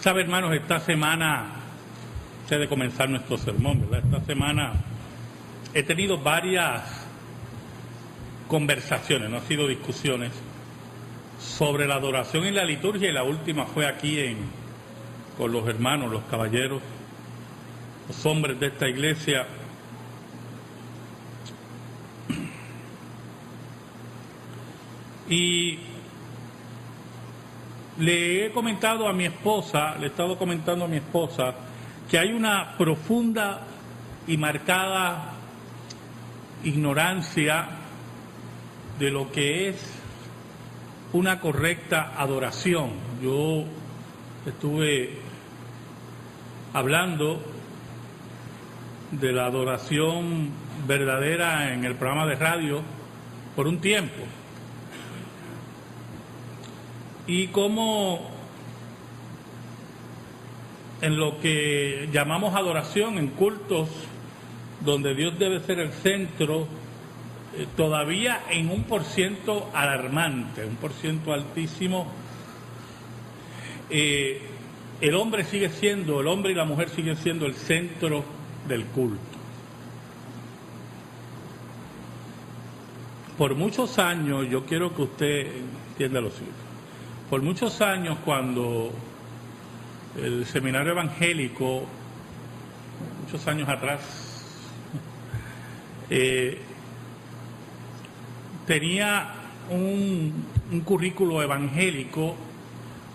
Sabe, hermanos, esta semana, antes de comenzar nuestro sermón, ¿verdad? Esta semana he tenido varias conversaciones, no han sido discusiones, sobre la adoración en la liturgia, y la última fue aquí con los hermanos, los caballeros, los hombres de esta iglesia. Y le he estado comentando a mi esposa que hay una profunda y marcada ignorancia de lo que es una correcta adoración. Yo estuve hablando de la adoración verdadera en el programa de radio por un tiempo, y cómo en lo que llamamos adoración, en cultos donde Dios debe ser el centro, todavía en un % alarmante, un % altísimo, el hombre y la mujer siguen siendo el centro del culto. Por muchos años, yo quiero que usted entienda lo siguiente. Por muchos años, cuando el seminario evangélico, muchos años atrás, tenía un currículo evangélico,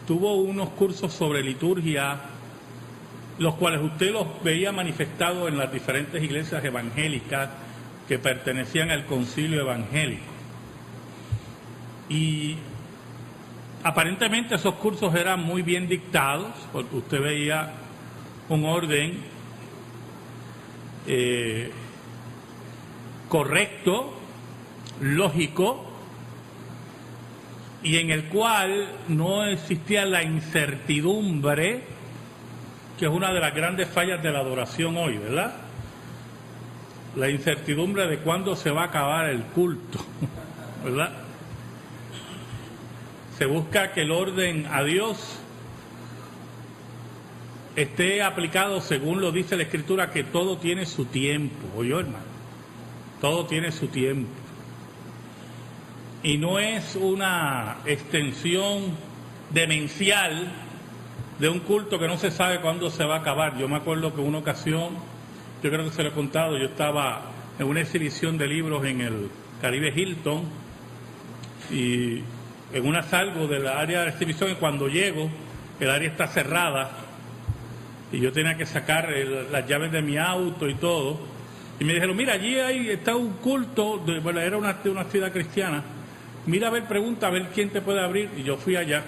tuvo unos cursos sobre liturgia, los cuales usted los veía manifestados en las diferentes iglesias evangélicas que pertenecían al concilio evangélico. Y aparentemente esos cursos eran muy bien dictados, porque usted veía un orden correcto, lógico, y en el cual no existía la incertidumbre, que es una de las grandes fallas de la adoración hoy, ¿verdad? La incertidumbre de cuándo se va a acabar el culto, ¿verdad? Se busca que el orden a Dios esté aplicado según lo dice la Escritura, que todo tiene su tiempo. Oye, hermano, todo tiene su tiempo. Y no es una extensión demencial de un culto que no se sabe cuándo se va a acabar. Yo me acuerdo que en una ocasión, yo creo que se lo he contado, yo estaba en una exhibición de libros en el Caribe Hilton, y en una salgo del área de exhibición, y cuando llego, el área está cerrada, y yo tenía que sacar las llaves de mi auto y todo, y me dijeron, mira, allí está un culto, era una actividad cristiana, mira, a ver, pregunta, a ver quién te puede abrir, y yo fui allá.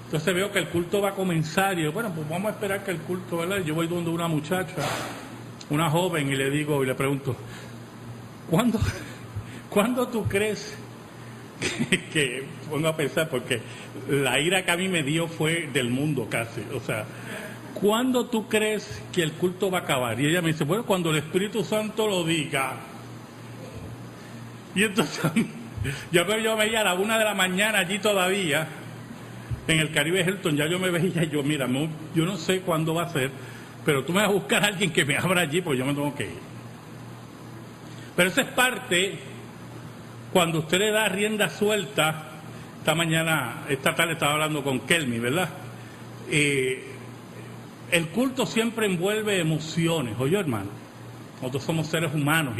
Entonces veo que el culto va a comenzar, y yo, bueno, pues vamos a esperar que el culto, ¿verdad? Yo voy donde una muchacha, una joven, y le pregunto, ¿cuándo tú crees que pongo a pensar, porque la ira que a mí me dio fue del mundo casi, o sea, ¿cuándo tú crees que el culto va a acabar? Y ella me dice, bueno, cuando el Espíritu Santo lo diga. Y entonces yo veía a la 1 de la mañana allí todavía en el Caribe Hilton, ya yo me veía, yo, mira, yo no sé cuándo va a ser, pero tú me vas a buscar a alguien que me abra allí, porque yo me tengo que ir. Pero esa es parte, cuando usted le da rienda suelta. Esta tarde estaba hablando con Kelmi, ¿verdad? El culto siempre envuelve emociones, oye, hermano. Nosotros somos seres humanos,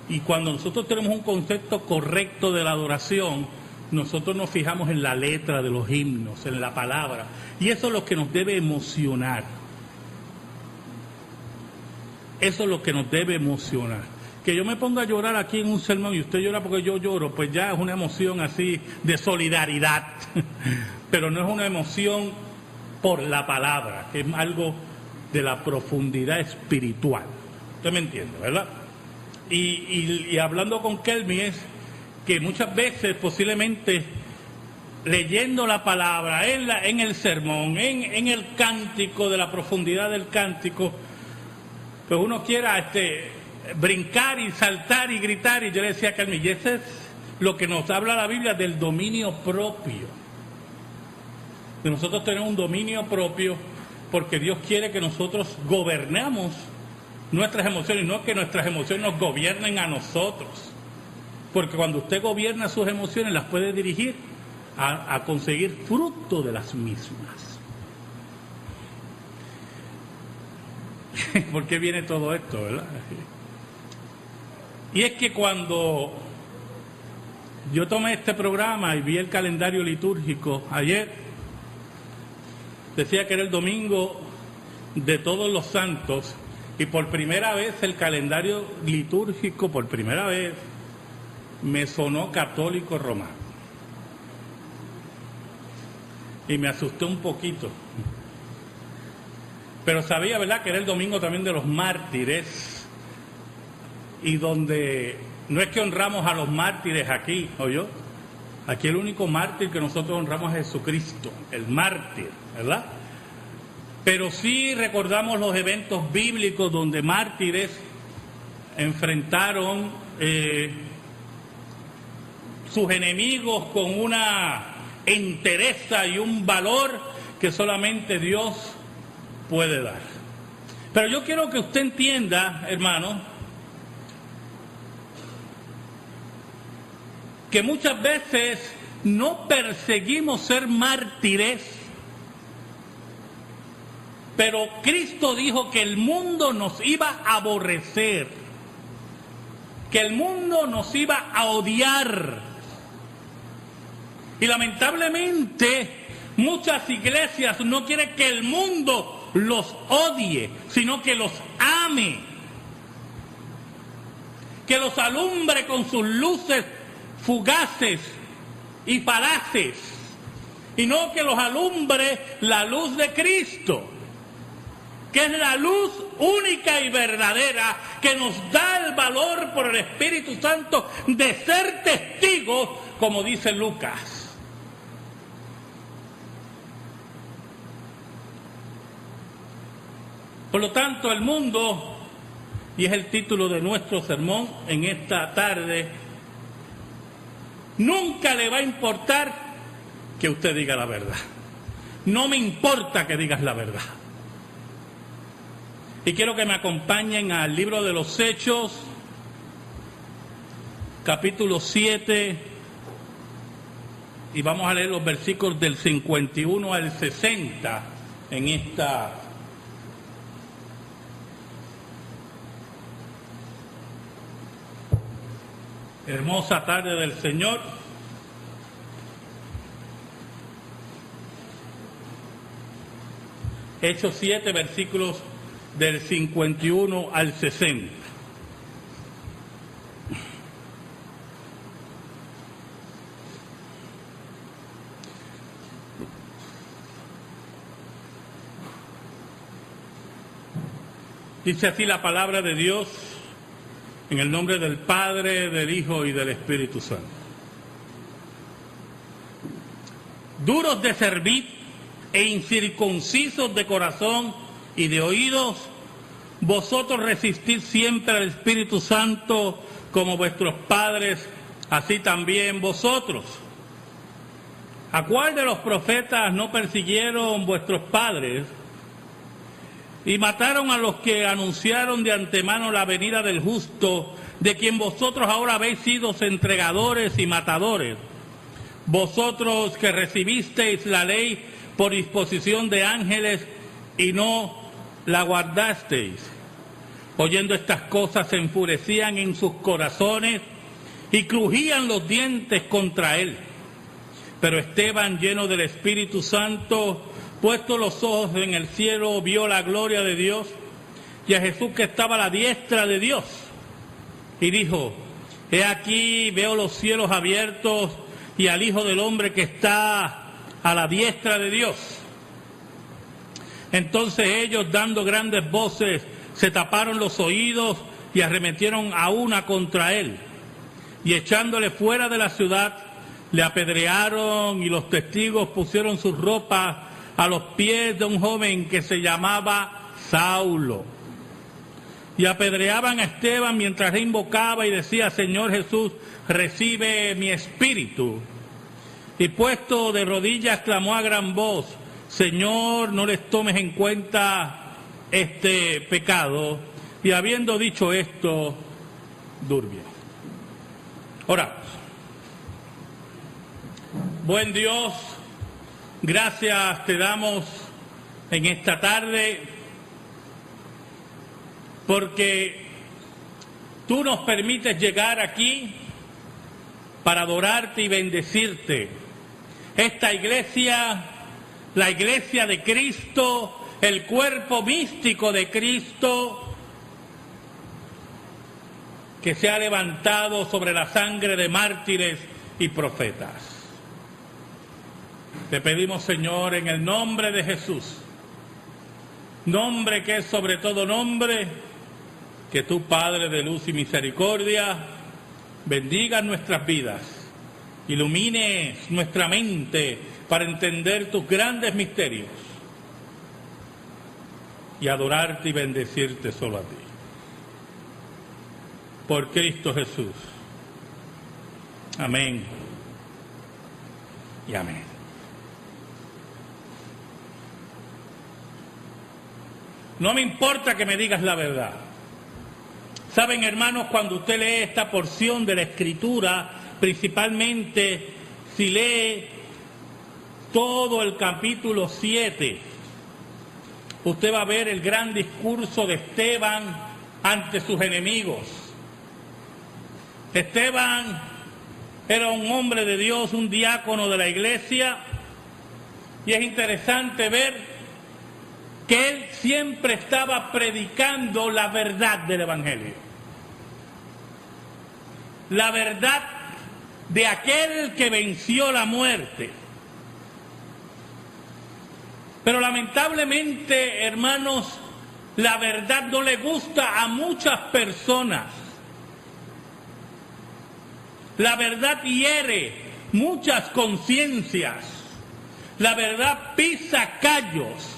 y cuando nosotros tenemos un concepto correcto de la adoración, nosotros nos fijamos en la letra de los himnos, en la palabra, y eso es lo que nos debe emocionar. Eso es lo que nos debe emocionar. Que yo me ponga a llorar aquí en un sermón y usted llora porque yo lloro, pues ya es una emoción así de solidaridad, pero no es una emoción por la palabra, que es algo de la profundidad espiritual. ¿Usted me entiende, verdad? Y hablando con Kelmi, es que muchas veces posiblemente leyendo la palabra en el sermón, en el cántico, de la profundidad del cántico, pues uno quiera brincar y saltar y gritar, y yo le decía a Kelmi, y ese es lo que nos habla la Biblia del dominio propio. de nosotros tener un dominio propio, porque Dios quiere que nosotros gobernemos nuestras emociones, no que nuestras emociones nos gobiernen a nosotros. Porque cuando usted gobierna sus emociones, las puede dirigir a conseguir fruto de las mismas. ¿Por qué viene todo esto, verdad? Y es que cuando yo tomé este programa y vi el calendario litúrgico ayer, decía que era el domingo de todos los santos, y por primera vez el calendario litúrgico, por primera vez, me sonó católico romano. Y me asusté un poquito. Pero sabía, ¿verdad?, que era el domingo también de los mártires, y donde no es que honramos a los mártires aquí, ¿oyó? Aquí el único mártir que nosotros honramos es Jesucristo, el mártir, ¿verdad? Pero sí recordamos los eventos bíblicos donde mártires enfrentaron sus enemigos con una entereza y un valor que solamente Dios puede dar. Pero yo quiero que usted entienda, hermano, que muchas veces no perseguimos ser mártires, pero Cristo dijo que el mundo nos iba a aborrecer, que el mundo nos iba a odiar. Y lamentablemente muchas iglesias no quieren que el mundo los odie, sino que los ame, que los alumbre con sus luces fugaces y falaces, y no que los alumbre la luz de Cristo, que es la luz única y verdadera que nos da el valor por el Espíritu Santo de ser testigos, como dice Lucas. Por lo tanto, el mundo, y es el título de nuestro sermón en esta tarde, nunca le va a importar que usted diga la verdad. No me importa que digas la verdad. Y quiero que me acompañen al libro de los Hechos, capítulo 7, y vamos a leer los versículos del 51 al 60 en esta hermosa tarde del Señor. Hechos 7, versículos del 51 al 60. Dice así la palabra de Dios, en el nombre del Padre, del Hijo y del Espíritu Santo. Duros de servir e incircuncisos de corazón y de oídos, vosotros resistid siempre al Espíritu Santo como vuestros padres, así también vosotros. ¿A cuál de los profetas no persiguieron vuestros padres y mataron a los que anunciaron de antemano la venida del justo, de quien vosotros ahora habéis sido entregadores y matadores? Vosotros que recibisteis la ley por disposición de ángeles y no la guardasteis. Oyendo estas cosas se enfurecían en sus corazones y crujían los dientes contra él. Pero Esteban, lleno del Espíritu Santo, puesto los ojos en el cielo, vio la gloria de Dios y a Jesús que estaba a la diestra de Dios. Y dijo: he aquí, veo los cielos abiertos y al Hijo del Hombre que está a la diestra de Dios. Entonces ellos, dando grandes voces, se taparon los oídos y arremetieron a una contra él. Y echándole fuera de la ciudad, le apedrearon, y los testigos pusieron sus ropas a los pies de un joven que se llamaba Saulo. Y apedreaban a Esteban mientras él invocaba y decía: Señor Jesús, recibe mi espíritu. y puesto de rodillas clamó a gran voz: Señor, no les tomes en cuenta este pecado. Y habiendo dicho esto, durmió. Oramos. Buen Dios, gracias te damos en esta tarde porque tú nos permites llegar aquí para adorarte y bendecirte. Esta iglesia, la iglesia de Cristo, el cuerpo místico de Cristo, que se ha levantado sobre la sangre de mártires y profetas. Te pedimos, Señor, en el nombre de Jesús, nombre que es sobre todo nombre, que tú, Padre de luz y misericordia, bendiga nuestras vidas, ilumines nuestra mente para entender tus grandes misterios y adorarte y bendecirte solo a ti. Por Cristo Jesús. Amén y amén. No me importa que me digas la verdad. Saben, hermanos, cuando usted lee esta porción de la Escritura, principalmente si lee todo el capítulo 7, usted va a ver el gran discurso de Esteban ante sus enemigos. Esteban era un hombre de Dios, un diácono de la iglesia, y es interesante ver que él siempre estaba predicando la verdad del Evangelio. La verdad de aquel que venció la muerte. Pero lamentablemente, hermanos, la verdad no le gusta a muchas personas. La verdad hiere muchas conciencias. La verdad pisa callos.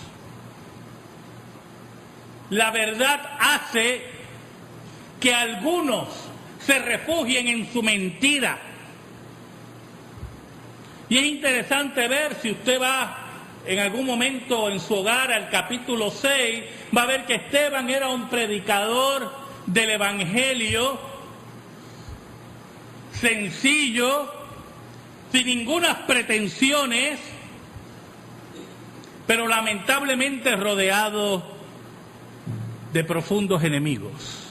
La verdad hace que algunos se refugien en su mentira. Y es interesante ver, si usted va en algún momento en su hogar al capítulo 6, va a ver que Esteban era un predicador del Evangelio sencillo, sin ninguna pretensiones, pero lamentablemente rodeado de profundos enemigos.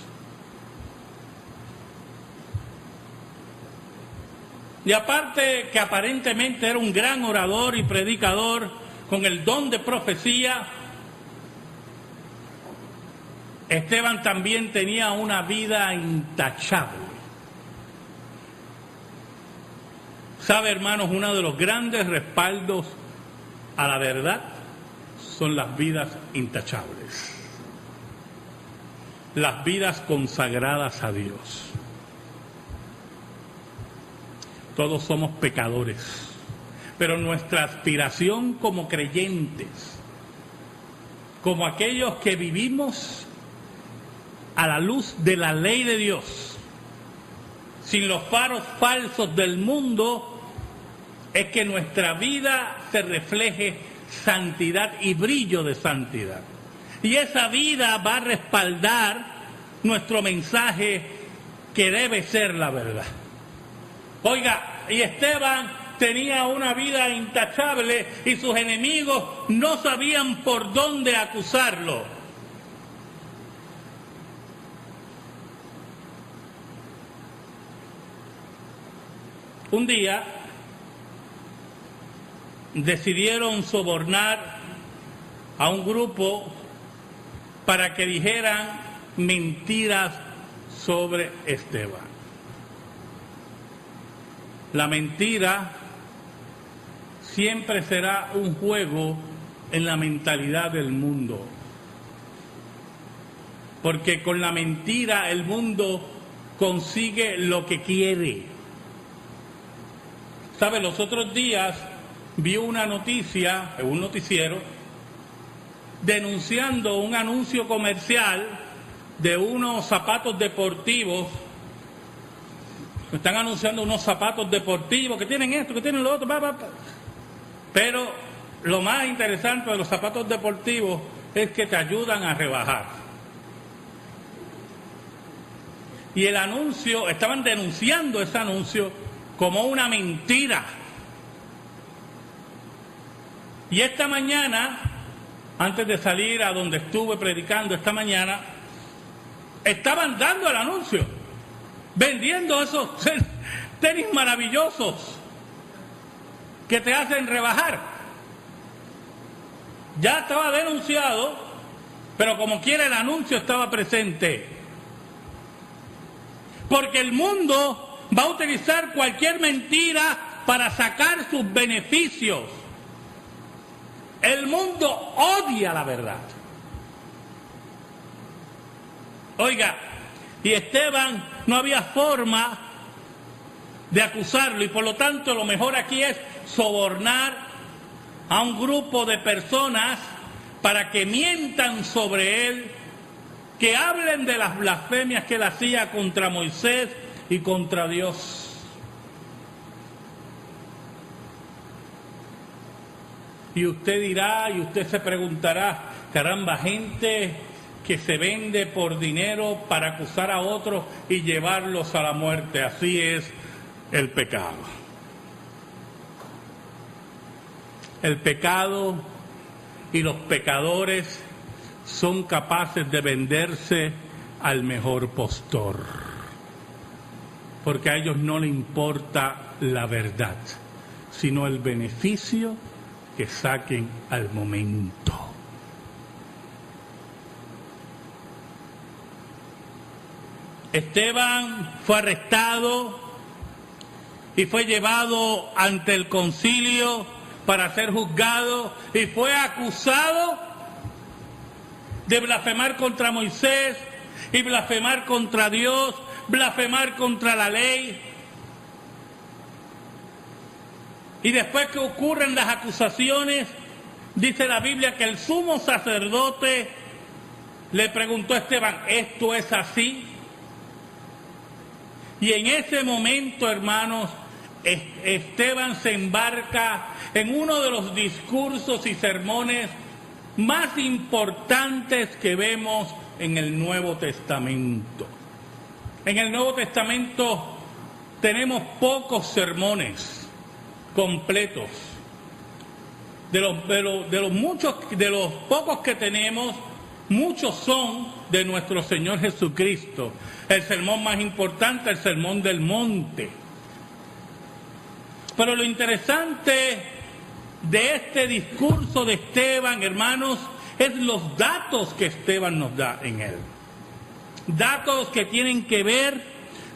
Y aparte que aparentemente era un gran orador y predicador con el don de profecía, Esteban también tenía una vida intachable. ¿Sabe, hermanos? Uno de los grandes respaldos a la verdad son las vidas intachables. Las vidas consagradas a Dios. Todos somos pecadores, pero nuestra aspiración como creyentes, como aquellos que vivimos a la luz de la ley de Dios, sin los faros falsos del mundo, es que nuestra vida se refleje santidad y brillo de santidad. Y esa vida va a respaldar nuestro mensaje, que debe ser la verdad. Oiga, y Esteban tenía una vida intachable y sus enemigos no sabían por dónde acusarlo. Un día decidieron sobornar a un grupo para que dijeran mentiras sobre Esteban. La mentira siempre será un juego en la mentalidad del mundo, porque con la mentira el mundo consigue lo que quiere. ¿Sabe? Los otros días vi una noticia en un noticiero denunciando un anuncio comercial de unos zapatos deportivos Me están anunciando unos zapatos deportivos que tienen esto, que tienen lo otro, Pero lo más interesante de los zapatos deportivos es que te ayudan a rebajar. Y el anuncio, estaban denunciando ese anuncio como una mentira. Y esta mañana, antes de salir a donde estuve predicando esta mañana, estaban dando el anuncio, vendiendo esos tenis maravillosos que te hacen rebajar. Ya estaba denunciado, pero como quiera el anuncio estaba presente. Porque el mundo va a utilizar cualquier mentira para sacar sus beneficios. El mundo odia la verdad. Oiga, y Esteban no había forma de acusarlo, y por lo tanto lo mejor aquí es sobornar a un grupo de personas para que mientan sobre él, que hablen de las blasfemias que él hacía contra Moisés y contra Dios. Y usted dirá, y usted se preguntará, caramba, gente que se vende por dinero para acusar a otros y llevarlos a la muerte. Así es el pecado. El pecado y los pecadores son capaces de venderse al mejor postor, porque a ellos no les importa la verdad, sino el beneficio que saquen al momento. Esteban fue arrestado y fue llevado ante el concilio para ser juzgado y fue acusado de blasfemar contra Moisés y blasfemar contra Dios, blasfemar contra la ley. Y después que ocurren las acusaciones, dice la Biblia que el sumo sacerdote le preguntó a Esteban, ¿esto es así? Y en ese momento, hermanos, Esteban se embarca en uno de los discursos y sermones más importantes que vemos en el Nuevo Testamento. En el Nuevo Testamento tenemos pocos sermones completos. De los pocos que tenemos, muchos son de nuestro Señor Jesucristo. El sermón más importante, el Sermón del Monte. Pero lo interesante de este discurso de Esteban, hermanos, es los datos que Esteban nos da en él. Datos que tienen que ver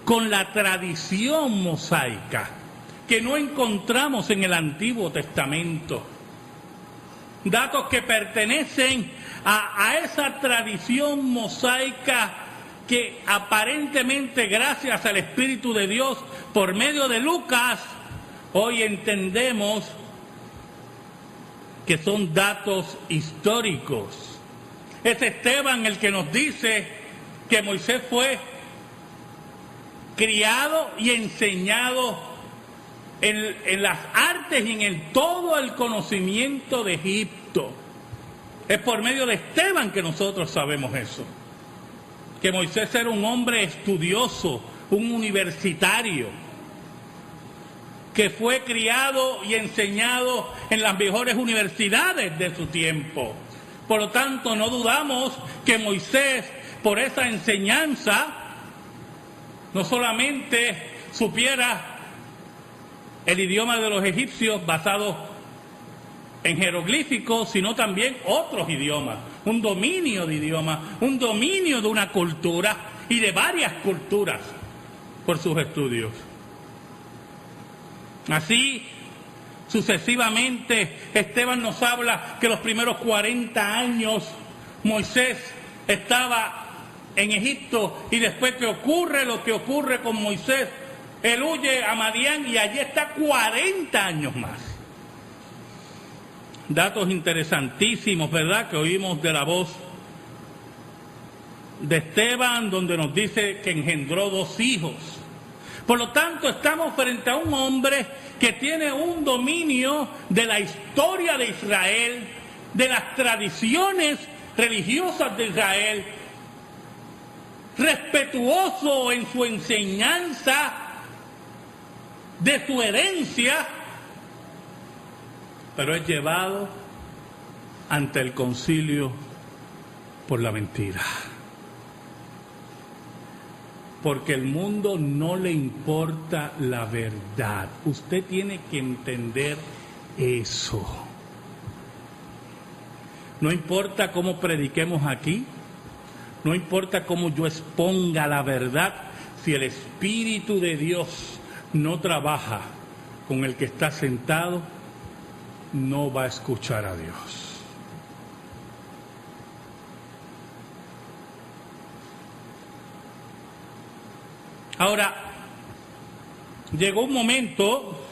con la tradición mosaica, que no encontramos en el Antiguo Testamento. Datos que pertenecen a esa tradición mosaica que aparentemente, gracias al Espíritu de Dios, por medio de Lucas, hoy entendemos que son datos históricos. Es Esteban el que nos dice que Moisés fue criado y enseñado en las artes y en todo el conocimiento de Egipto. Es por medio de Esteban que nosotros sabemos eso. Que Moisés era un hombre estudioso, un universitario, que fue criado y enseñado en las mejores universidades de su tiempo. Por lo tanto, no dudamos que Moisés, por esa enseñanza, no solamente supiera el idioma de los egipcios basado en jeroglíficos, sino también otros idiomas, un dominio de idiomas, un dominio de una cultura y de varias culturas por sus estudios. Así, sucesivamente, Esteban nos habla que los primeros 40 años Moisés estaba en Egipto y después que ocurre lo que ocurre con Moisés, él huye a Madián y allí está 40 años más. Datos interesantísimos, ¿verdad?, que oímos de la voz de Esteban, donde nos dice que engendró 2 hijos. Por lo tanto, estamos frente a un hombre que tiene un dominio de la historia de Israel, de las tradiciones religiosas de Israel, respetuoso en su enseñanza, de su herencia, pero es llevado ante el concilio por la mentira. Porque el mundo no le importa la verdad. Usted tiene que entender eso. No importa cómo prediquemos aquí, no importa cómo yo exponga la verdad, si el Espíritu de Dios no trabaja con el que está sentado, no va a escuchar a Dios. Ahora, llegó un momento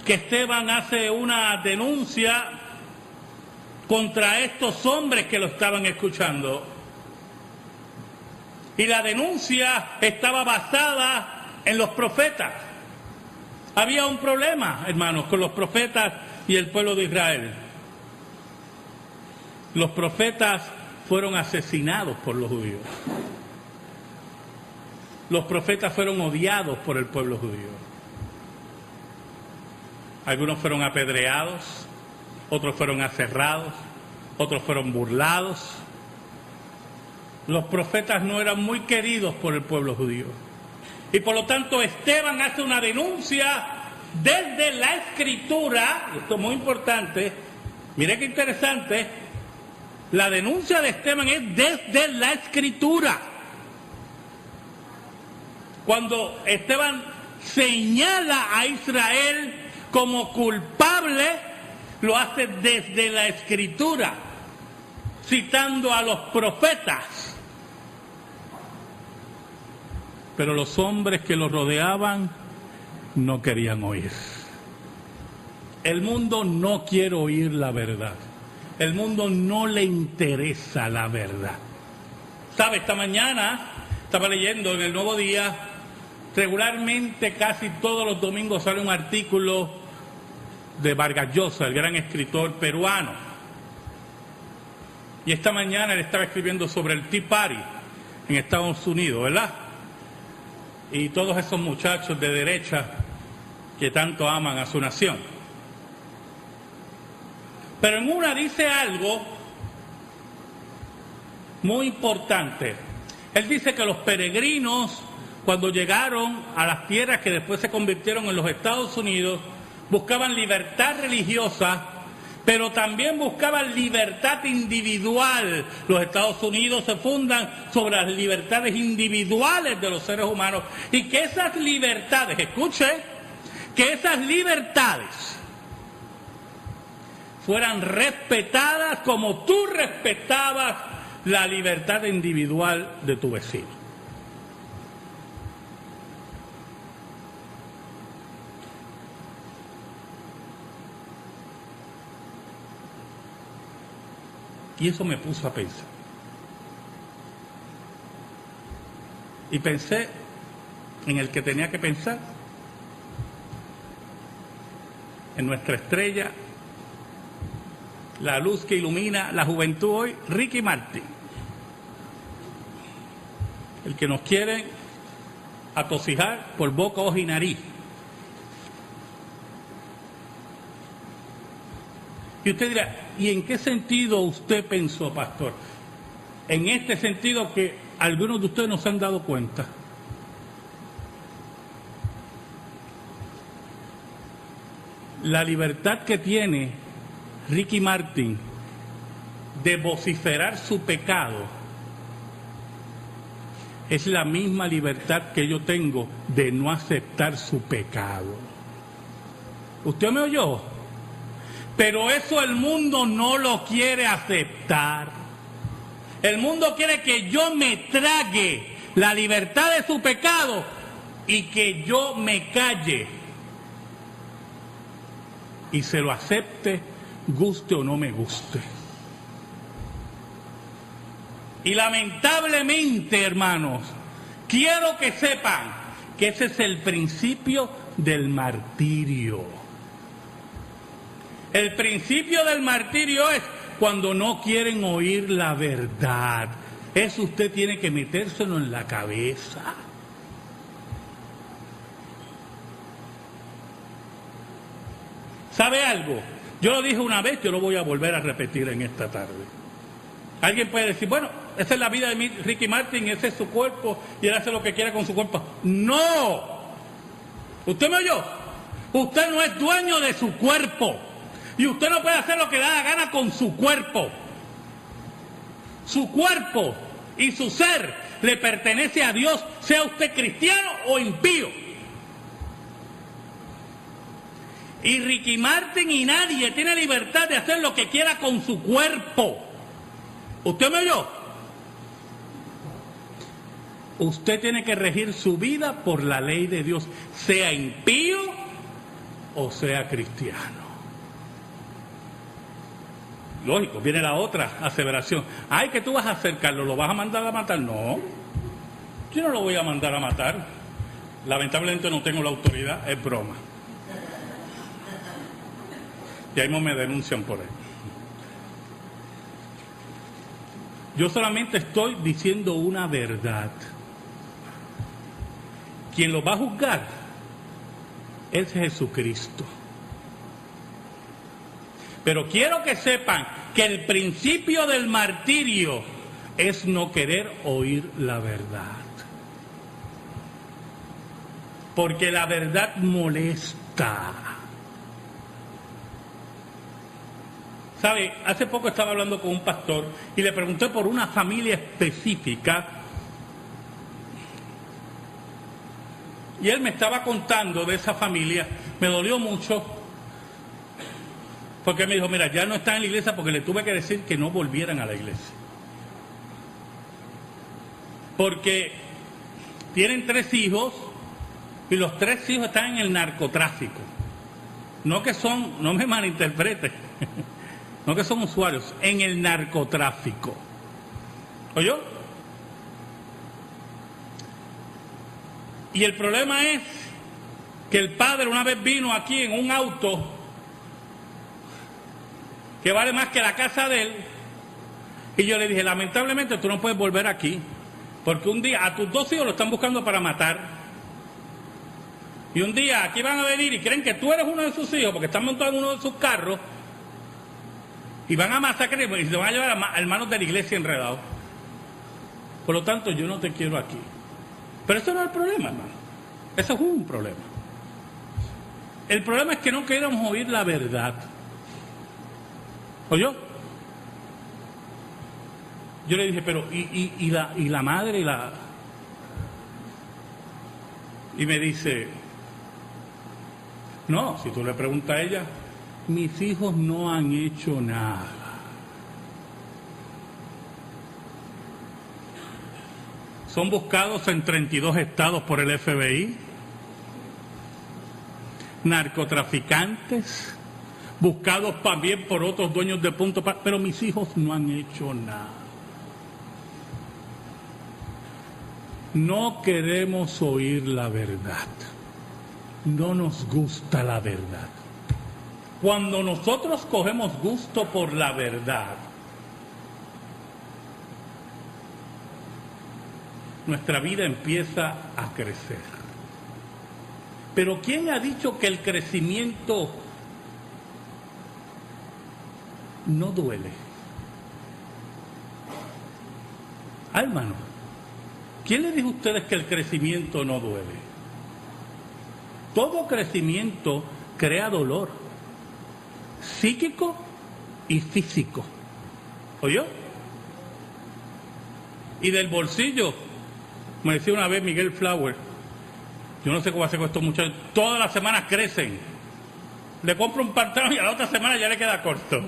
que Esteban hace una denuncia contra estos hombres que lo estaban escuchando. Y la denuncia estaba basada en los profetas. Había un problema, hermanos, con los profetas y el pueblo de Israel. Los profetas fueron asesinados por los judíos. Los profetas fueron odiados por el pueblo judío. Algunos fueron apedreados, otros fueron aserrados, otros fueron burlados. Los profetas no eran muy queridos por el pueblo judío. Y por lo tanto Esteban hace una denuncia desde la Escritura. Esto es muy importante. Mire qué interesante. La denuncia de Esteban es desde la Escritura. Cuando Esteban señala a Israel como culpable, lo hace desde la Escritura, citando a los profetas. Pero los hombres que lo rodeaban no querían oír. El mundo no quiere oír la verdad. El mundo no le interesa la verdad. ¿Sabe? Esta mañana estaba leyendo en El Nuevo Día. Regularmente, casi todos los domingos sale un artículo de Vargas Llosa, el gran escritor peruano. Y esta mañana él estaba escribiendo sobre el Tea Party en Estados Unidos, ¿verdad? Y todos esos muchachos de derecha que tanto aman a su nación. Pero en una dice algo muy importante. Él dice que los peregrinos, cuando llegaron a las tierras que después se convirtieron en los Estados Unidos, buscaban libertad religiosa, pero también buscaban libertad individual. Los Estados Unidos se fundan sobre las libertades individuales de los seres humanos, y que esas libertades, escuche, que esas libertades fueran respetadas como tú respetabas la libertad individual de tu vecino. Y eso me puso a pensar. Y pensé en el que tenía que pensar, en nuestra estrella, la luz que ilumina la juventud hoy, Ricky Martin. El que nos quiere atosijar por boca, ojo y nariz. Y usted dirá, ¿y en qué sentido usted pensó, pastor? En este sentido que algunos de ustedes no se han dado cuenta. La libertad que tiene Ricky Martin de vociferar su pecado es la misma libertad que yo tengo de no aceptar su pecado. ¿Usted me oyó? Pero eso el mundo no lo quiere aceptar. El mundo quiere que yo me trague la libertad de su pecado y que yo me calle y se lo acepte, guste o no me guste. Y lamentablemente, hermanos, quiero que sepan que ese es el principio del martirio. El principio del martirio es cuando no quieren oír la verdad. Eso usted tiene que metérselo en la cabeza. ¿Sabe algo? Yo lo dije una vez, yo lo voy a volver a repetir en esta tarde. Alguien puede decir, bueno, esa es la vida de Ricky Martin, ese es su cuerpo y él hace lo que quiera con su cuerpo. ¡No! ¿Usted me oyó? Usted no es dueño de su cuerpo. Y usted no puede hacer lo que le da la gana con su cuerpo. Su cuerpo y su ser le pertenece a Dios, sea usted cristiano o impío. Y Ricky Martin y nadie tiene libertad de hacer lo que quiera con su cuerpo. ¿Usted me oyó? Usted tiene que regir su vida por la ley de Dios, sea impío o sea cristiano. Lógico, viene la otra aseveración. Ay, ¿qué tú vas a hacer, Carlos? ¿Lo vas a mandar a matar? No, yo no lo voy a mandar a matar. Lamentablemente no tengo la autoridad, es broma. Y ahí no me denuncian por él. Yo solamente estoy diciendo una verdad. Quien lo va a juzgar es Jesucristo. Pero quiero que sepan que el principio del martirio es no querer oír la verdad. Porque la verdad molesta. ¿Sabe? Hace poco estaba hablando con un pastor y le pregunté por una familia específica y él me estaba contando de esa familia. Me dolió mucho porque me dijo, mira, ya no están en la iglesia porque le tuve que decir que no volvieran a la iglesia. Porque tienen 3 hijos y los 3 hijos están en el narcotráfico. No que son, no me malinterpreten. No que son usuarios, en el narcotráfico. ¿Oyó? Y el problema es que el padre una vez vino aquí en un auto que vale más que la casa de él. Y yo le dije, lamentablemente tú no puedes volver aquí, porque un día a tus 2 hijos lo están buscando para matar. Y un día aquí van a venir y creen que tú eres uno de sus hijos, porque están montados en uno de sus carros, y van a masacrar y se van a llevar a hermanos de la iglesia enredados. Por lo tanto, yo no te quiero aquí. Pero eso no es el problema, hermano. Eso es un problema. El problema es que no queremos oír la verdad. ¿Oyó? Yo le dije, pero ¿y la madre y la...? Y me dice, no, si tú le preguntas a ella, mis hijos no han hecho nada. Son buscados en 32 estados por el FBI, narcotraficantes, buscados también por otros dueños de punto, pero mis hijos no han hecho nada. No queremos oír la verdad. No nos gusta la verdad. Cuando nosotros cogemos gusto por la verdad, nuestra vida empieza a crecer. Pero ¿quién ha dicho que el crecimiento no duele? Hermano, ¿quién le dijo a ustedes que el crecimiento no duele? Todo crecimiento crea dolor psíquico y físico. ¿Oyó? Y del bolsillo, me decía una vez Miguel Flower, yo no sé cómo hace con estos muchachos, todas las semanas crecen. Le compro un pantalón y a la otra semana ya le queda corto.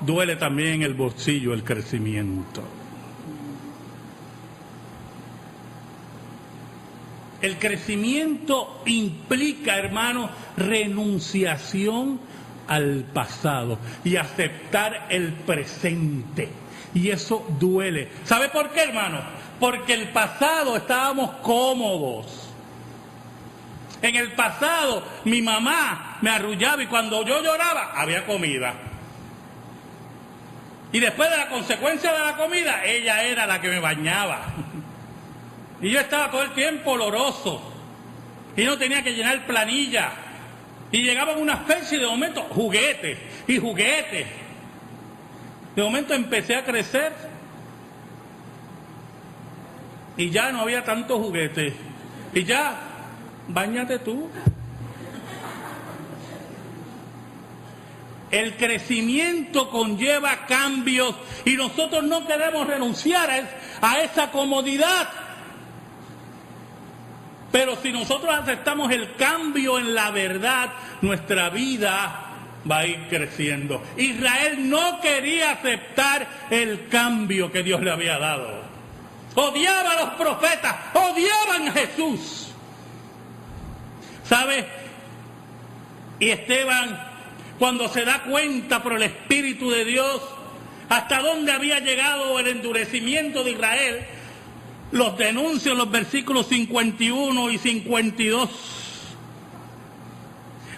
Duele también el bolsillo el crecimiento. El crecimiento implica, hermano, renunciación al pasado y aceptar el presente. Y eso duele. ¿Sabe por qué, hermano? Porque el pasado estábamos cómodos. En el pasado mi mamá me arrullaba y cuando yo lloraba había comida. Y después de la consecuencia de la comida, ella era la que me bañaba. Y yo estaba todo el tiempo oloroso. Y no tenía que llenar planilla. Y llegaban una especie de momento, juguetes y juguetes. De momento empecé a crecer. Y ya no había tantos juguetes. Y ya, báñate tú. El crecimiento conlleva cambios y nosotros no queremos renunciar a esa comodidad. Pero si nosotros aceptamos el cambio en la verdad, nuestra vida va a ir creciendo. Israel no quería aceptar el cambio que Dios le había dado. Odiaba a los profetas, odiaban a Jesús. ¿Sabe? Y Esteban, cuando se da cuenta por el Espíritu de Dios hasta dónde había llegado el endurecimiento de Israel, los denuncia en los versículos 51 y 52.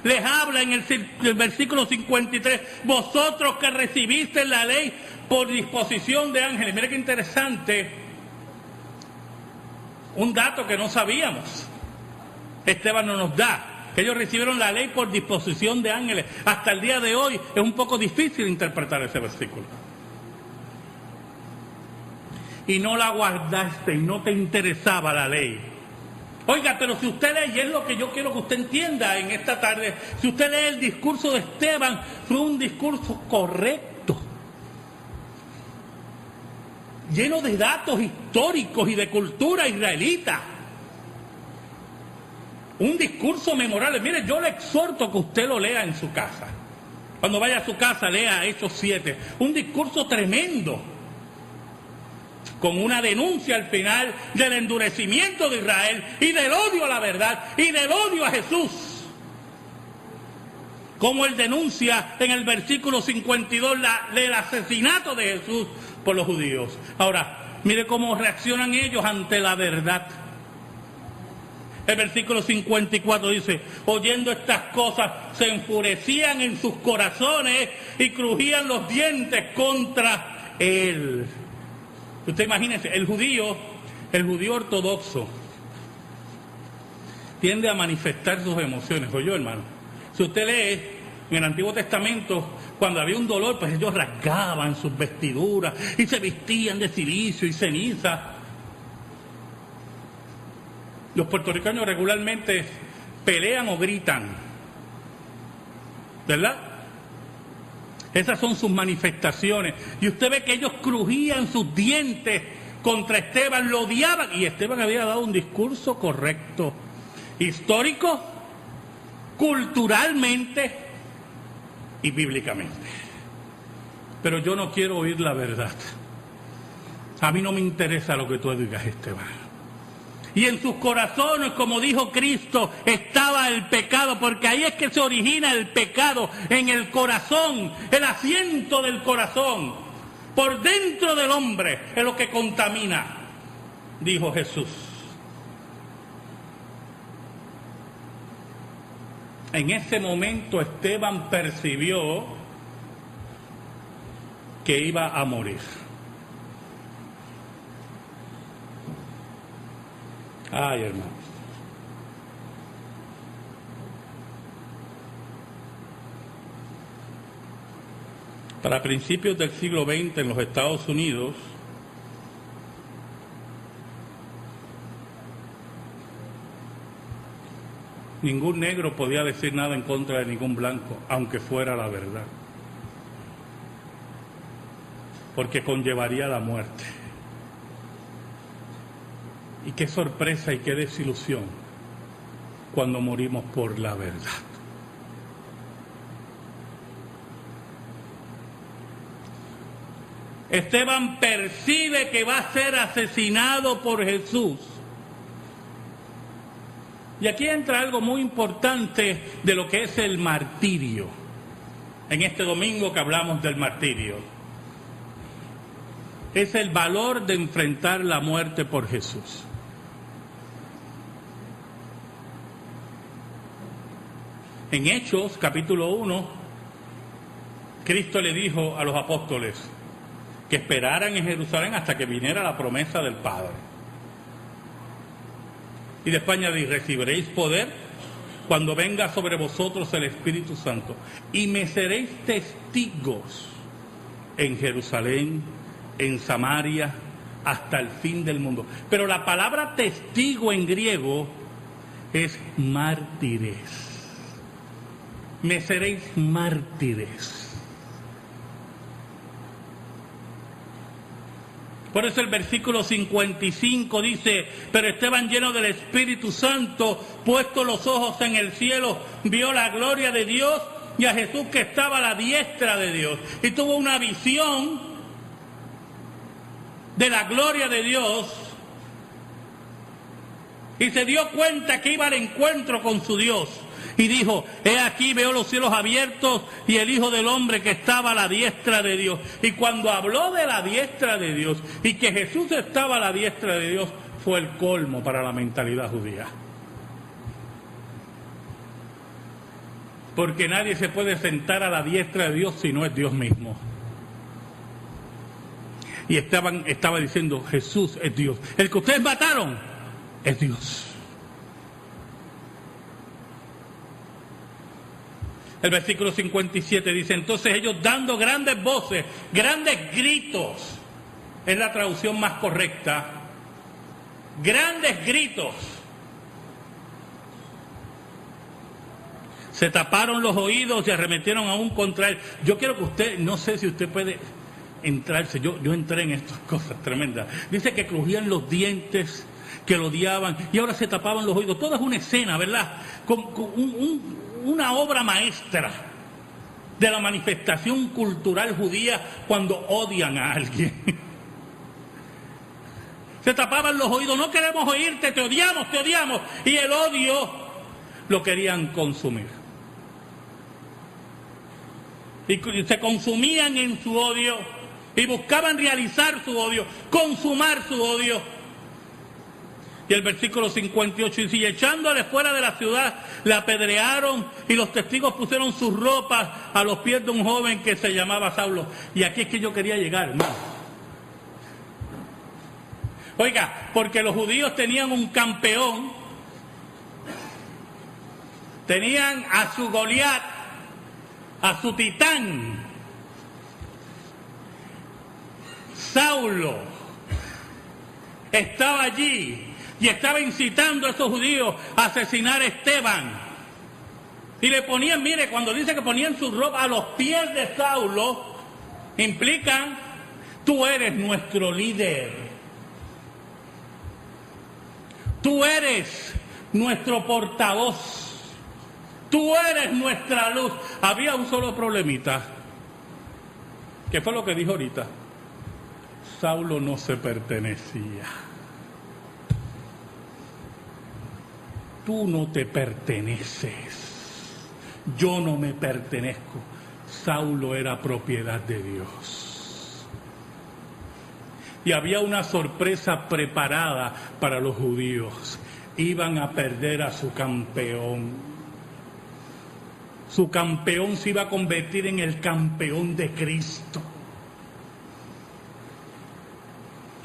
Les habla en el versículo 53, vosotros que recibiste la ley por disposición de ángeles. Mire qué interesante, un dato que no sabíamos. Esteban no nos da, que ellos recibieron la ley por disposición de ángeles. Hasta el día de hoy es un poco difícil interpretar ese versículo. Y no la guardaste y no te interesaba la ley. Oiga, pero si usted lee, y es lo que yo quiero que usted entienda en esta tarde, si usted lee el discurso de Esteban, fue un discurso correcto, lleno de datos históricos y de cultura israelita. Un discurso memorable. Mire, yo le exhorto a que usted lo lea en su casa. Cuando vaya a su casa, lea Hechos 7. Un discurso tremendo, con una denuncia al final del endurecimiento de Israel y del odio a la verdad y del odio a Jesús. Como él denuncia en el versículo 52 el asesinato de Jesús por los judíos. Ahora, mire cómo reaccionan ellos ante la verdad. El versículo 54 dice, oyendo estas cosas, se enfurecían en sus corazones y crujían los dientes contra él. Usted imagínese, el judío ortodoxo tiende a manifestar sus emociones. ¿Oyó, hermano? Si usted lee en el Antiguo Testamento, cuando había un dolor, pues ellos rasgaban sus vestiduras y se vestían de cilicio y ceniza. Los puertorriqueños regularmente pelean o gritan, ¿verdad? Esas son sus manifestaciones. Y usted ve que ellos crujían sus dientes contra Esteban, lo odiaban. Y Esteban había dado un discurso correcto, histórico, culturalmente y bíblicamente. Pero yo no quiero oír la verdad. A mí no me interesa lo que tú digas, Esteban. Y en sus corazones, como dijo Cristo, estaba el pecado, porque ahí es que se origina el pecado, en el corazón, el asiento del corazón. Por dentro del hombre es lo que contamina, dijo Jesús. En ese momento Esteban percibió que iba a morir. Ay, hermano. Para principios del siglo XX en los Estados Unidos, ningún negro podía decir nada en contra de ningún blanco, aunque fuera la verdad, porque conllevaría la muerte. Y qué sorpresa y qué desilusión cuando morimos por la verdad. Esteban percibe que va a ser asesinado por Jesús. Y aquí entra algo muy importante de lo que es el martirio. En este domingo que hablamos del martirio, es el valor de enfrentar la muerte por Jesús. En Hechos, capítulo 1, Cristo le dijo a los apóstoles que esperaran en Jerusalén hasta que viniera la promesa del Padre. Y después añadí, recibiréis poder cuando venga sobre vosotros el Espíritu Santo, y me seréis testigos en Jerusalén, en Samaria, hasta el fin del mundo. Pero la palabra testigo en griego es mártires. Me seréis mártires. Por eso el versículo 55 dice, pero Esteban, lleno del Espíritu Santo, puesto los ojos en el cielo, vio la gloria de Dios y a Jesús que estaba a la diestra de Dios. Y tuvo una visión de la gloria de Dios y se dio cuenta que iba al encuentro con su Dios. Y dijo, he aquí veo los cielos abiertos y el Hijo del Hombre que estaba a la diestra de Dios. Y cuando habló de la diestra de Dios y que Jesús estaba a la diestra de Dios, fue el colmo para la mentalidad judía. Porque nadie se puede sentar a la diestra de Dios si no es Dios mismo. Y estaba diciendo, Jesús es Dios. El que ustedes mataron es Dios. El versículo 57 dice, entonces ellos dando grandes voces, grandes gritos, es la traducción más correcta, grandes gritos, se taparon los oídos y arremetieron aún contra él. Yo quiero que usted, no sé si usted puede entrarse, yo entré en estas cosas tremendas. Dice que crujían los dientes, que lo odiaban y ahora se tapaban los oídos. Toda es una escena, ¿verdad? Una obra maestra de la manifestación cultural judía cuando odian a alguien. Se tapaban los oídos, no queremos oírte, te odiamos, y el odio lo querían consumir. Y se consumían en su odio y buscaban realizar su odio, consumar su odio. Y el versículo 58 dice, y echándole fuera de la ciudad, la apedrearon y los testigos pusieron sus ropas a los pies de un joven que se llamaba Saulo. Y aquí es que yo quería llegar, hermano. Oiga, porque los judíos tenían un campeón, tenían a su Goliat, a su titán, Saulo, estaba allí. Y estaba incitando a esos judíos a asesinar a Esteban. Y le ponían, mire, cuando dice que ponían su ropa a los pies de Saulo, implican, tú eres nuestro líder. Tú eres nuestro portavoz. Tú eres nuestra luz. Había un solo problemita, que fue lo que dijo ahorita. Saulo no se pertenecía. Tú no te perteneces, yo no me pertenezco. Saulo era propiedad de Dios. Y había una sorpresa preparada para los judíos. Iban a perder a su campeón. Su campeón se iba a convertir en el campeón de Cristo.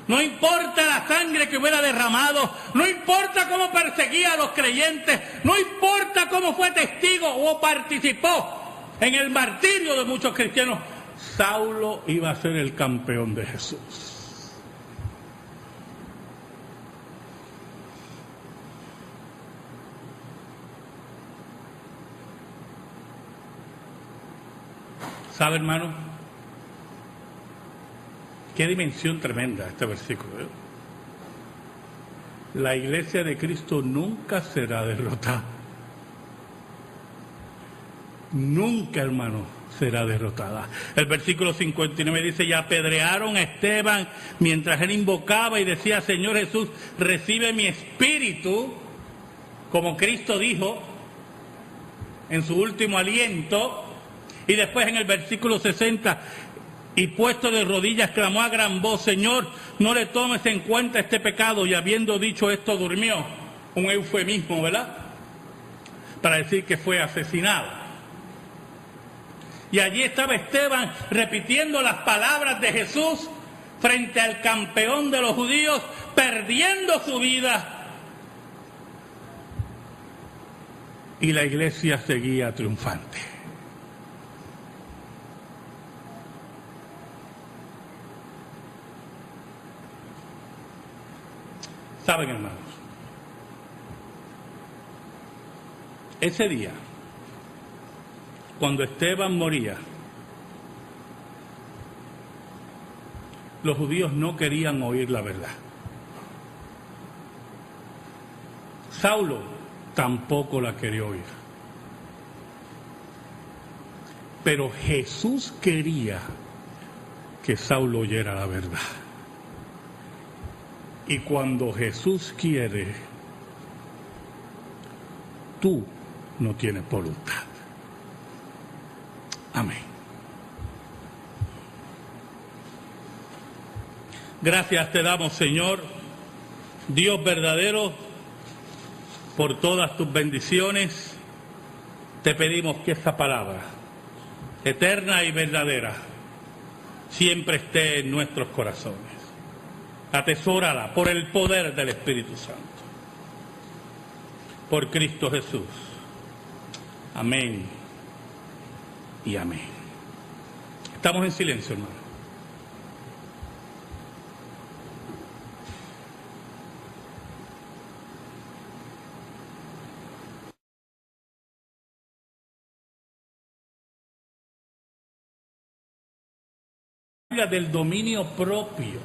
No importa la sangre que hubiera derramado, no importa cómo perseguía a los creyentes, no importa cómo fue testigo o participó en el martirio de muchos cristianos, Saulo iba a ser el campeón de Jesús. ¿Sabe, hermano? Qué dimensión tremenda este versículo, ¿eh? La iglesia de Cristo nunca será derrotada. Nunca, hermano, será derrotada. El versículo 59 dice, y apedrearon a Esteban mientras él invocaba y decía, Señor Jesús, recibe mi espíritu, como Cristo dijo en su último aliento. Y después en el versículo 60, y puesto de rodillas clamó a gran voz, Señor, no le tomes en cuenta este pecado. Y habiendo dicho esto, durmió. Un eufemismo, ¿verdad? para decir que fue asesinado. Y allí estaba Esteban repitiendo las palabras de Jesús frente al campeón de los judíos, perdiendo su vida. Y la iglesia seguía triunfante. ¿Saben, hermanos? Ese día, cuando Esteban moría, los judíos no querían oír la verdad. Saulo tampoco la quería oír. Pero Jesús quería que Saulo oyera la verdad. Y cuando Jesús quiere, tú no tienes voluntad. Amén. Gracias te damos, Señor, Dios verdadero, por todas tus bendiciones. Te pedimos que esta palabra, eterna y verdadera, siempre esté en nuestros corazones. Atesórala por el poder del Espíritu Santo. Por Cristo Jesús. Amén y amén. Estamos en silencio, hermano. Del dominio propio.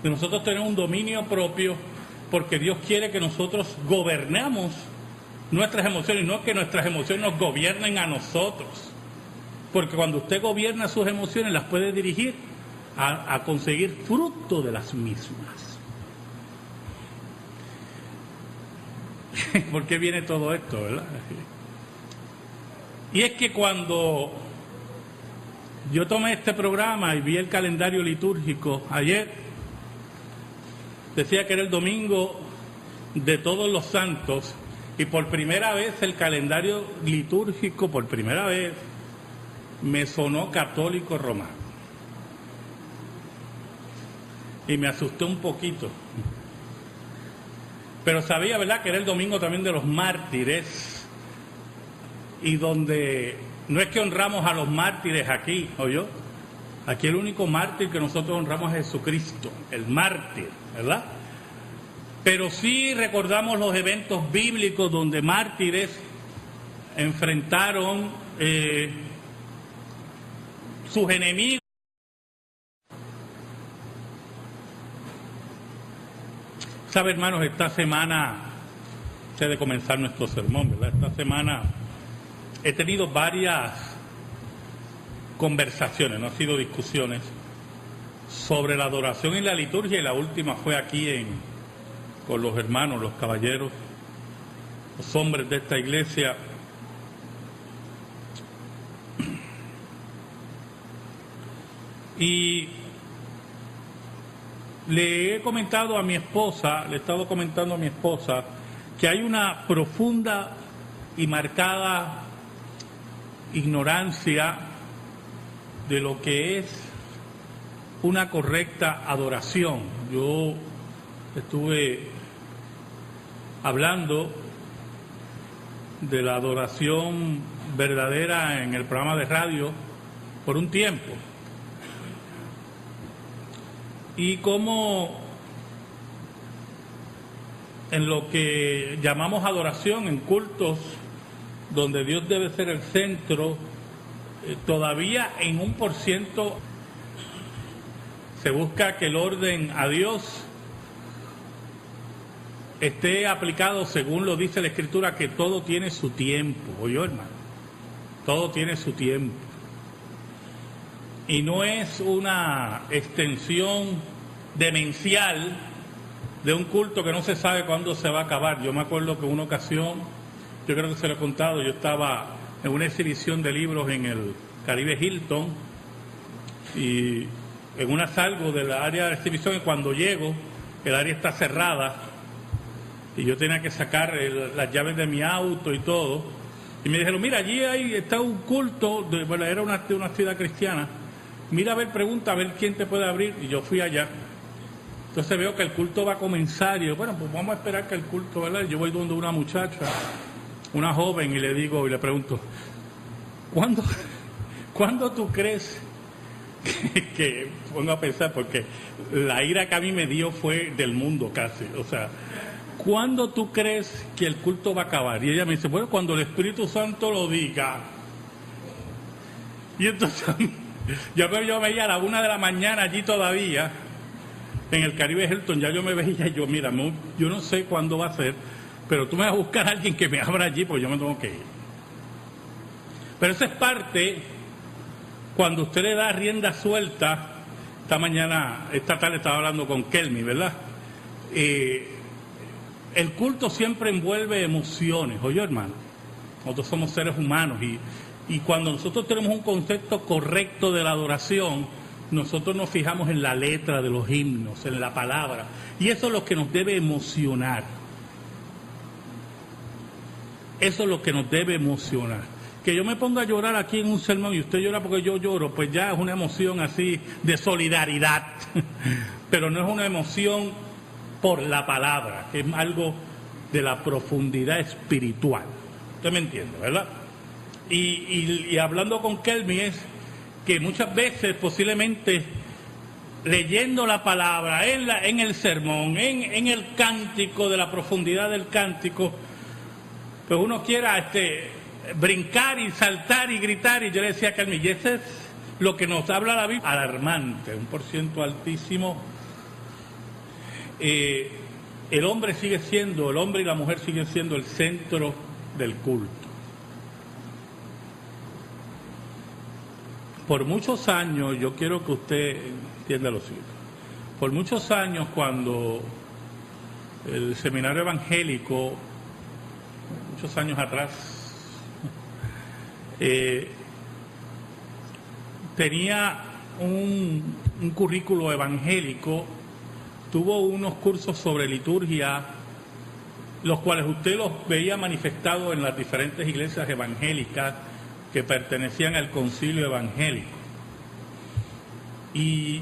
Que nosotros tenemos un dominio propio porque Dios quiere que nosotros gobernemos nuestras emociones, no que nuestras emociones nos gobiernen a nosotros. Porque cuando usted gobierna sus emociones, las puede dirigir a conseguir fruto de las mismas. ¿Por qué viene todo esto, verdad? Y es que cuando yo tomé este programa y vi el calendario litúrgico ayer, decía que era el domingo de todos los santos, y por primera vez el calendario litúrgico, por primera vez, me sonó católico romano. Y me asusté un poquito. Pero sabía, ¿verdad?, que era el domingo también de los mártires, y donde no es que honramos a los mártires aquí, ¿oyó? Aquí el único mártir que nosotros honramos es Jesucristo, el mártir, ¿verdad? Pero sí recordamos los eventos bíblicos donde mártires enfrentaron sus enemigos. ¿Sabe, hermanos? Esta semana, antes de comenzar nuestro sermón, ¿verdad? Esta semana he tenido varias conversaciones, no han sido discusiones, sobre la adoración y la liturgia, y la última fue aquí con los hermanos, los caballeros, los hombres de esta iglesia. Y le he comentado a mi esposa, le he estado comentando a mi esposa, que hay una profunda y marcada ignorancia de lo que es una correcta adoración. Yo estuve hablando de la adoración verdadera en el programa de radio por un tiempo, y cómo en lo que llamamos adoración, en cultos donde Dios debe ser el centro, todavía en 1% se busca que el orden a Dios esté aplicado según lo dice la Escritura, que todo tiene su tiempo. Oye, hermano, todo tiene su tiempo. Y no es una extensión demencial de un culto que no se sabe cuándo se va a acabar. Yo me acuerdo que en una ocasión, yo creo que se lo he contado, yo estaba en una exhibición de libros en el Caribe Hilton, y en una salgo del área de exhibición, y cuando llego, el área está cerrada, y yo tenía que sacar las llaves de mi auto y todo, y me dijeron, mira, allí está un culto, bueno, era una actividad cristiana, mira a ver, pregunta a ver quién te puede abrir, y yo fui allá. Entonces veo que el culto va a comenzar, y yo, bueno, pues vamos a esperar que el culto, ¿verdad? Yo voy donde una muchacha, una joven, y le digo, y le pregunto, ¿cuándo tú crees que pongo a pensar? Porque la ira que a mí me dio fue del mundo casi, o sea, ¿cuándo tú crees que el culto va a acabar? Y ella me dice, bueno, cuando el Espíritu Santo lo diga. Y entonces yo veía a la 1 de la mañana allí todavía, en el Caribe Hilton, ya yo me veía, yo, mira, yo no sé cuándo va a ser, pero tú me vas a buscar a alguien que me abra allí, porque yo me tengo que ir. Pero esa es parte, cuando usted le da rienda suelta. Esta tarde estaba hablando con Kelmy, ¿verdad? El culto siempre envuelve emociones, oye, hermano. Nosotros somos seres humanos y cuando nosotros tenemos un concepto correcto de la adoración, nosotros nos fijamos en la letra de los himnos, en la palabra, y eso es lo que nos debe emocionar. Eso es lo que nos debe emocionar. Que yo me ponga a llorar aquí en un sermón y usted llora porque yo lloro, pues ya es una emoción así de solidaridad, pero no es una emoción por la palabra, que es algo de la profundidad espiritual. Usted me entiende, ¿verdad? Y hablando con Kelmy es que muchas veces posiblemente leyendo la palabra en el sermón, en el cántico, de la profundidad del cántico, pues uno quiera brincar y saltar y gritar, y yo le decía a Kelmy, y ese es lo que nos habla la Biblia, alarmante, un % altísimo. El hombre y la mujer siguen siendo el centro del culto. Por muchos años, yo quiero que usted entienda lo siguiente, por muchos años cuando el seminario evangélico, muchos años atrás, tenía un currículo evangélico, tuvo unos cursos sobre liturgia, los cuales usted los veía manifestados en las diferentes iglesias evangélicas que pertenecían al concilio evangélico. Y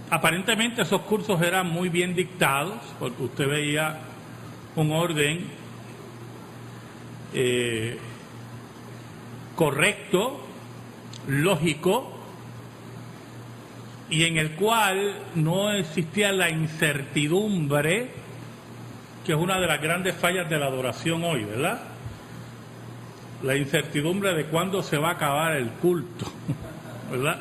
aparentemente esos cursos eran muy bien dictados, porque usted veía un orden correcto, lógico, y en el cual no existía la incertidumbre, que es una de las grandes fallas de la adoración hoy, ¿verdad? La incertidumbre de cuándo se va a acabar el culto, ¿verdad?